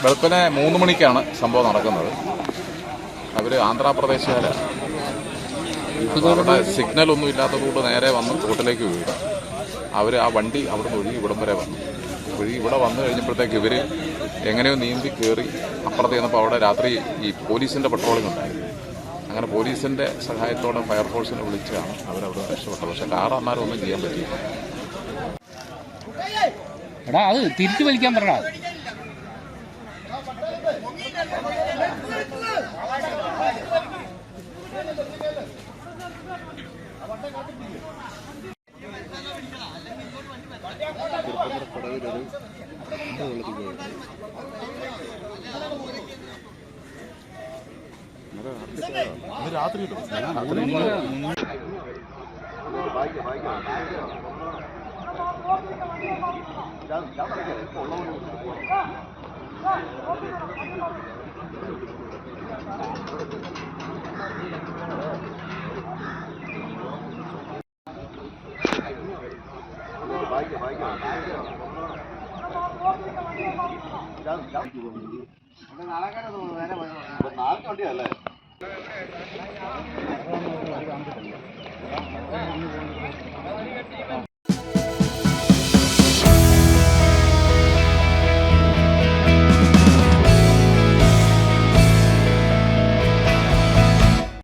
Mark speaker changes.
Speaker 1: വെളുപ്പിനെ 3 മണിക്കാണ് സംഭവം നടക്കുന്നത്. അവർ ആന്ധ്രാപ്രദേശുകാരാണ്. അവിടെ സിഗ്നലൊന്നും ഇല്ലാത്തതുകൊണ്ട് നേരെ വന്ന് റോട്ടിലേക്ക് വീഴും. അവർ ആ വണ്ടി അവിടെ നിന്ന് ഒഴുകി ഇവിടം വരെ വന്നു. ഒഴുകി ഇവിടെ വന്നു കഴിഞ്ഞപ്പോഴത്തേക്ക് ഇവർ എങ്ങനെയോ നീന്തി കയറി അപ്പുറത്ത് ചെന്നപ്പോൾ അവിടെ രാത്രി ഈ പോലീസിൻ്റെ പട്രോളിംഗ് ഉണ്ടായിരുന്നു. അങ്ങനെ പോലീസിൻ്റെ സഹായത്തോടെ ഫയർഫോഴ്സിനെ വിളിച്ചാണ് അവരവിടെ രക്ഷപ്പെട്ടത്. പക്ഷേ കാർ അന്നാലും ഒന്നും ചെയ്യാൻ പറ്റിയില്ല.
Speaker 2: എടാ അത് തിരിച്ചു വലിക്കാൻ പറടാ.
Speaker 1: രാത്രി നാളെ വണ്ടിയല്ലേ